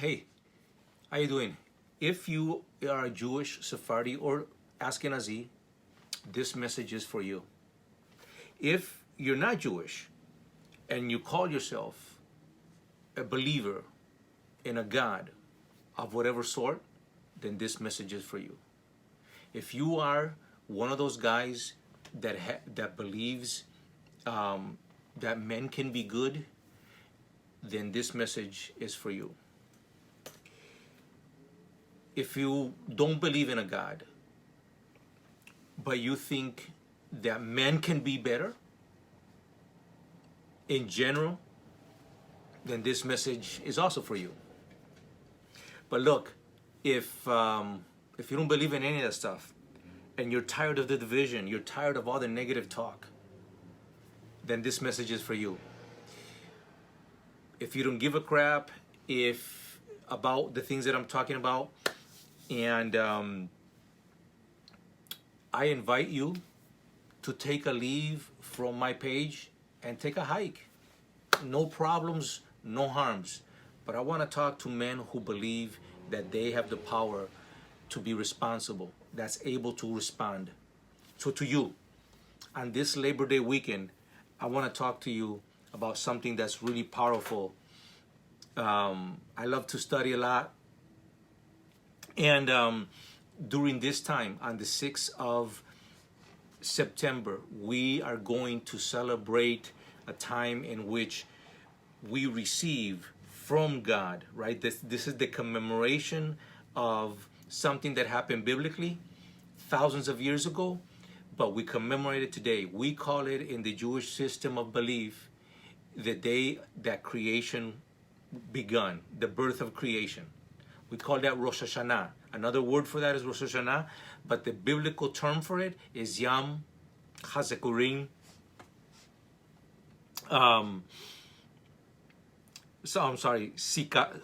Hey, how you doing? If you are a Jewish, Sephardi, or Ashkenazi, this message is for you. If you're not Jewish and you call yourself a believer in a God of whatever sort, then this message is for you. If you are one of those guys that believes that men can be good, then this message is for you. If you don't believe in a God, but you think that men can be better in general, then this message is also for you. But look, if you don't believe in any of that stuff, and you're tired of the division, you're tired of all the negative talk, then this message is for you. If you don't give a crap about the things that I'm talking about, and I invite you to take a leave from my page and take a hike. No problems, no harms. But I want to talk to men who believe that they have the power to be responsible, that's able to respond. So to you, on this Labor Day weekend, I want to talk to you about something that's really powerful. I love to study a lot. And during this time, on the 6th of September, we are going to celebrate a time in which we receive from God, right? This is the commemoration of something that happened biblically thousands of years ago, but we commemorate it today. We call it, in the Jewish system of belief, the day that creation begun, the birth of creation. We call that Rosh Hashanah. Another word for that is Rosh Hashanah, but the biblical term for it is Yum Teruah.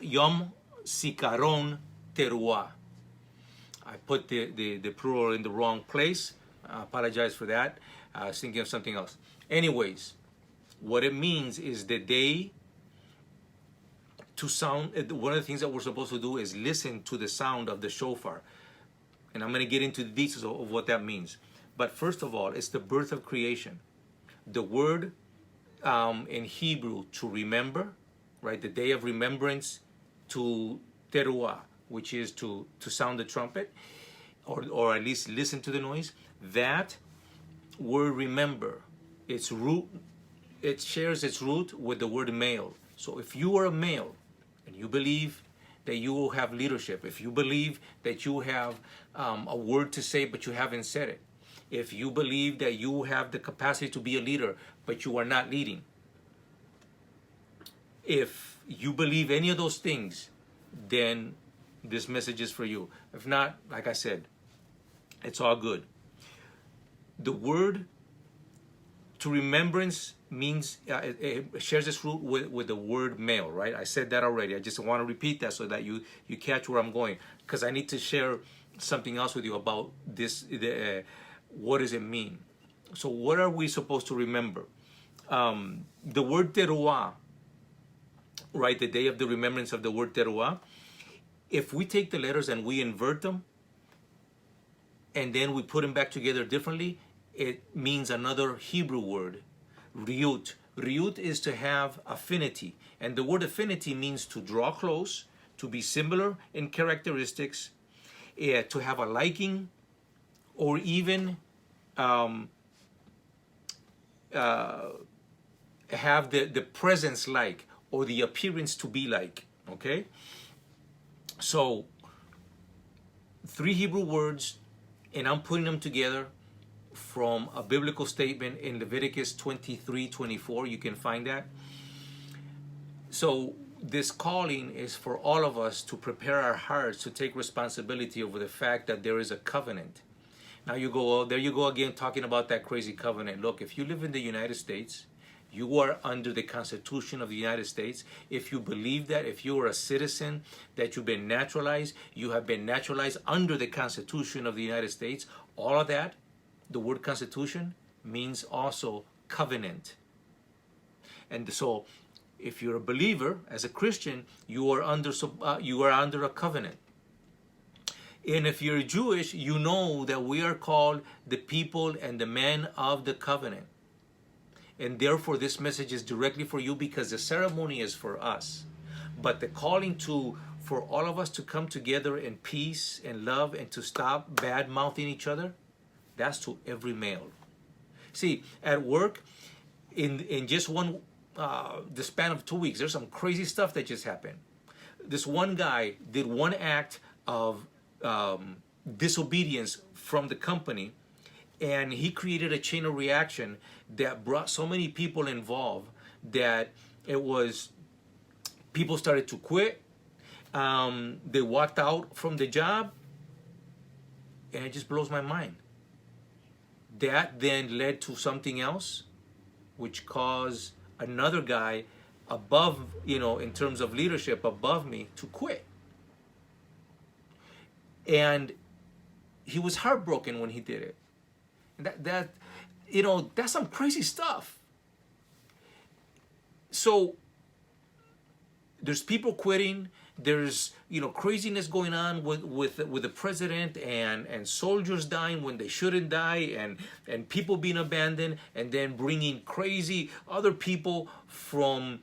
Yum Teruah. I put the plural in the wrong place. I apologize for that. I was thinking of something else. Anyways, what it means is the day to sound. One of the things that we're supposed to do is listen to the sound of the shofar. And I'm going to get into the details of what that means. But first of all, it's the birth of creation. The word in Hebrew, to remember, right? The day of remembrance, to teruah, which is to sound the trumpet, or at least listen to the noise. That word remember, it shares its root with the word male. So if you are a male and you believe that you will have leadership, if you believe that you have a word to say but you haven't said it, if you believe that you have the capacity to be a leader but you are not leading, if you believe any of those things, then this message is for you. If not, like I said, it's all good. The word to remembrance means, it shares its root with the word male, right? I said that already. I just want to repeat that so that you catch where I'm going, because I need to share something else with you about this. What does it mean? So what are we supposed to remember? The word teruah, right? The day of the remembrance of the word teruah. If we take the letters and we invert them, and then we put them back together differently, it means another Hebrew word, riut. Riut is to have affinity. And the word affinity means to draw close, to be similar in characteristics, to have a liking, or even have the presence like, or the appearance to be like, okay? So, 3 Hebrew words, and I'm putting them together from a biblical statement in Leviticus 23:24. You can find that. So this calling is for all of us to prepare our hearts to take responsibility over the fact that there is a covenant. Now you go, oh, there you go again, talking about that crazy covenant. Look, if you live in the United States, you are under the Constitution of the United States. If you believe that, if you are a citizen, that you've been naturalized, you have been naturalized under the Constitution of the United States. All of that, the word Constitution means also covenant. And so if you're a believer, as a Christian, you are under a covenant. And if you're Jewish, you know that we are called the people and the men of the covenant. And therefore, this message is directly for you, because the ceremony is for us. But the calling for all of us to come together in peace and love and to stop bad-mouthing each other, that's to every male. See, at work, in just the span of 2 weeks, there's some crazy stuff that just happened. This one guy did one act of disobedience from the company, and he created a chain of reaction that brought so many people involved that people started to quit. They walked out from the job, and it just blows my mind. That then led to something else, which caused another guy above, in terms of leadership, above me, to quit. And he was heartbroken when he did it. And that's some crazy stuff. So there's people quitting. There's craziness going on with the president, and soldiers dying when they shouldn't die, and people being abandoned, and then bringing crazy other people from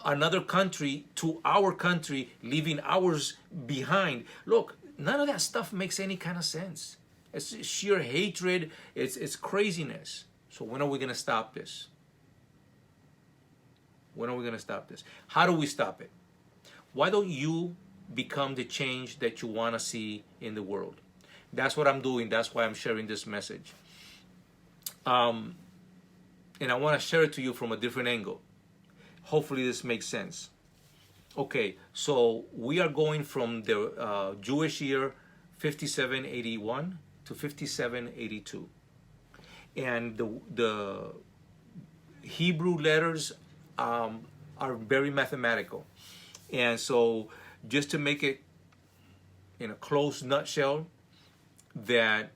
another country to our country, leaving ours behind. Look, none of that stuff makes any kind of sense. It's sheer hatred. It's craziness. So when are we going to stop this? When are we going to stop this? How do we stop it? Why don't you become the change that you want to see in the world? That's what I'm doing. That's why I'm sharing this message. And I want to share it to you from a different angle. Hopefully this makes sense. Okay, so we are going from the Jewish year 5781 to 5782. And the Hebrew letters are very mathematical. And so just to make it in a close nutshell, that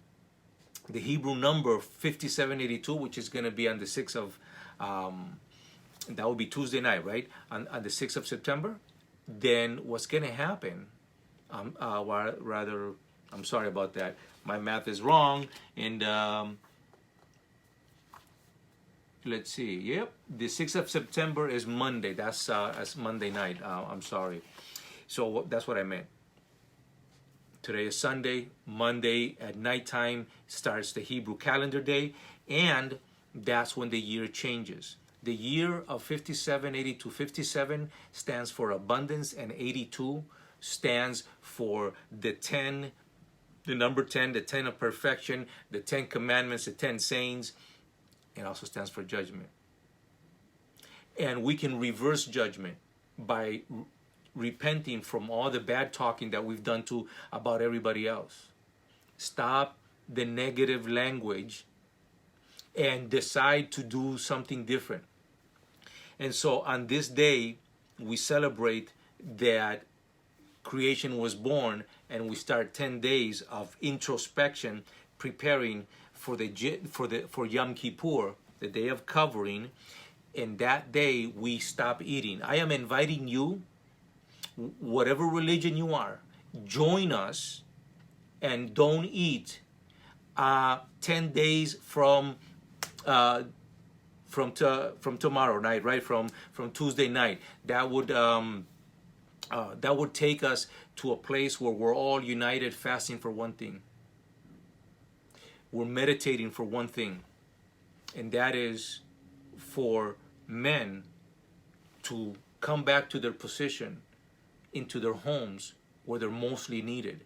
the Hebrew number 5782, which is going to be on the 6th of, that would be Tuesday night, right? On the 6th of September, then what's going to happen, I'm sorry about that. My math is wrong. And let's see. Yep, the 6th of September is Monday. That's Monday night. I'm sorry. So that's what I meant. Today is Sunday. Monday at nighttime starts the Hebrew calendar day, and that's when the year changes. The year of 5782, 57 stands for abundance, and 82 stands for the number 10, the 10 of perfection, the 10 commandments, the 10 sayings. It also stands for judgment. And we can reverse judgment by repenting from all the bad talking that we've done about everybody else. Stop the negative language and decide to do something different. And so on this day, we celebrate that creation was born, and we start 10 days of introspection, preparing for Yum Kippur, the day of covering. And that day we stop eating. I am inviting you, whatever religion you are, join us and don't eat 10 days from tomorrow night, right? From Tuesday night. That would take us to a place where we're all united, fasting for one thing. We're meditating for one thing, and that is for men to come back to their position, into their homes where they're mostly needed.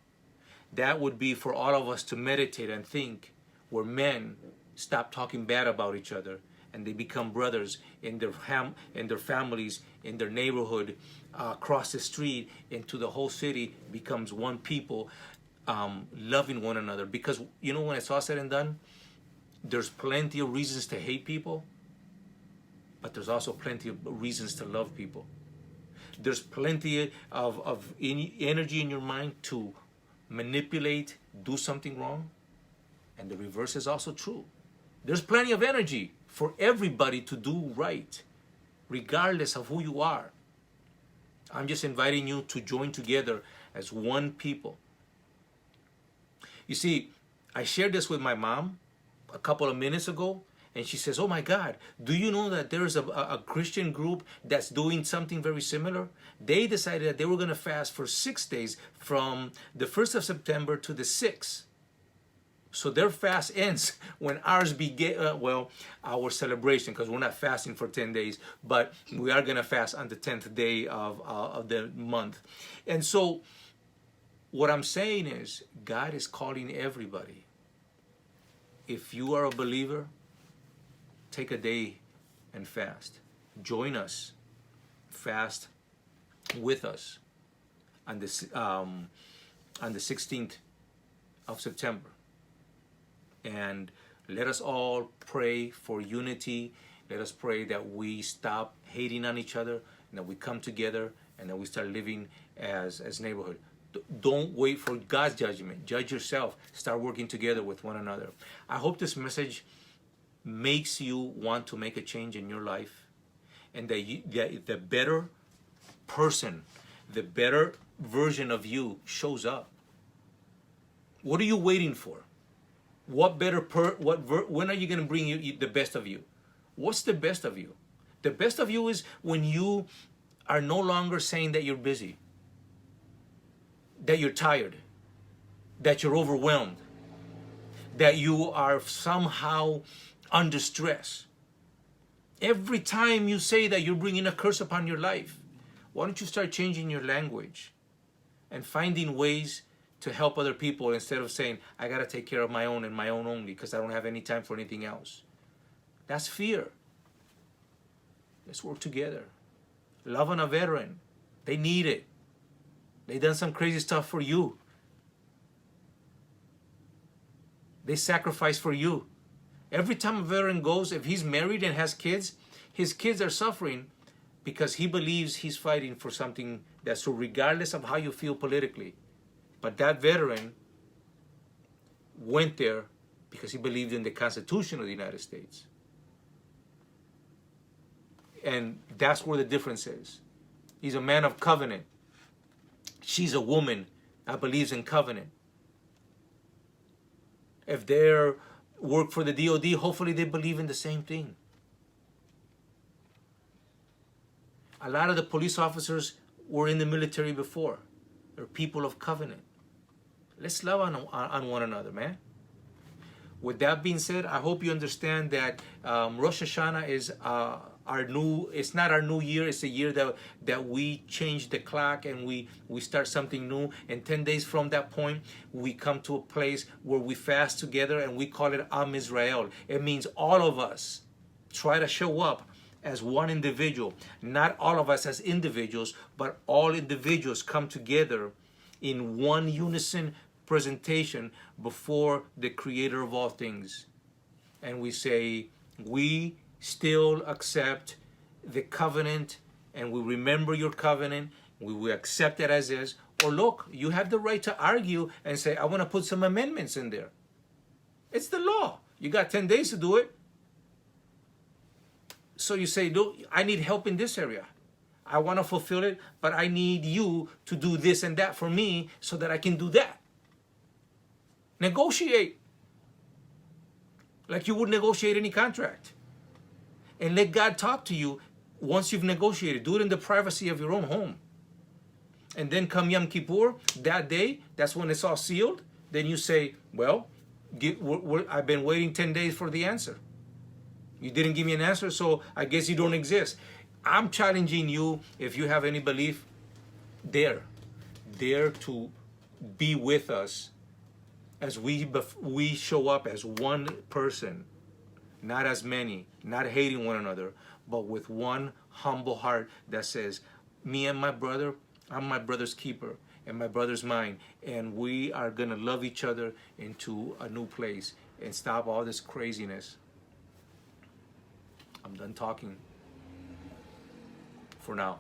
That would be for all of us to meditate and think, where men stop talking bad about each other and they become brothers in their families, in their neighborhood, across the street, into the whole city, becomes one people, loving one another. Because when it's all said and done, there's plenty of reasons to hate people, but there's also plenty of reasons to love people. There's plenty of energy in your mind to manipulate, do something wrong, and the reverse is also true. There's plenty of energy for everybody to do right. regardless of who you are. I'm just inviting you to join together as one people. You see, I shared this with my mom a couple of minutes ago, and she says, oh my God, do you know that there's a Christian group that's doing something very similar? They decided that they were going to fast for 6 days from the 1st of September to the 6th. So their fast ends when ours begin, our celebration, because we're not fasting for 10 days, but we are going to fast on the 10th day of the month. And so what I'm saying is God is calling everybody. If you are a believer, take a day and fast. Join us. Fast with us on the 16th of September. And let us all pray for unity. Let us pray that we stop hating on each other and that we come together and that we start living as neighborhood. Don't wait for God's judgment. Judge yourself. Start working together with one another. I hope this message makes you want to make a change in your life, and that the better person, the better version of you shows up. What are you waiting for? What better when are you going to bring you the best of you? What's the best of you? The best of you is when you are no longer saying that you're busy, that you're tired, that you're overwhelmed, that you are somehow under stress. Every time you say that, you're bringing a curse upon your life. Why don't you start changing your language and finding ways to help other people instead of saying, I got to take care of my own and my own only because I don't have any time for anything else. That's fear. Let's work together. Love on a veteran. They need it. They done some crazy stuff for you. They sacrifice for you. Every time a veteran goes, if he's married and has kids, his kids are suffering because he believes he's fighting for something that's so, regardless of how you feel politically. But that veteran went there because he believed in the Constitution of the United States. And that's where the difference is. He's a man of covenant. She's a woman that believes in covenant. If they're work for the DOD, hopefully they believe in the same thing. A lot of the police officers were in the military before. They're people of covenant. Let's love on one another, man. With that being said, I hope you understand that Rosh Hashanah is it's not our new year. It's a year that we change the clock and we start something new. And 10 days from that point, we come to a place where we fast together and we call it Am Israel. It means all of us try to show up as one individual. Not all of us as individuals, but all individuals come together in one unison presentation before the Creator of all things. And we say, we still accept the covenant and we remember your covenant. We will accept it as is. Or look, you have the right to argue and say, I want to put some amendments in there. It's the law. You got 10 days to do it. So you say, no, I need help in this area. I want to fulfill it, but I need you to do this and that for me so that I can do that. Negotiate like you would negotiate any contract. And let God talk to you once you've negotiated. Do it in the privacy of your own home. And then come Yom Kippur, that day, that's when it's all sealed. Then you say, well, I've been waiting 10 days for the answer. You didn't give me an answer, so I guess you don't exist. I'm challenging you, if you have any belief, dare to be with us as we show up as one person, not as many, not hating one another, but with one humble heart that says, me and my brother, I'm my brother's keeper and my brother's mine, and we are going to love each other into a new place and stop all this craziness. I'm done talking for now.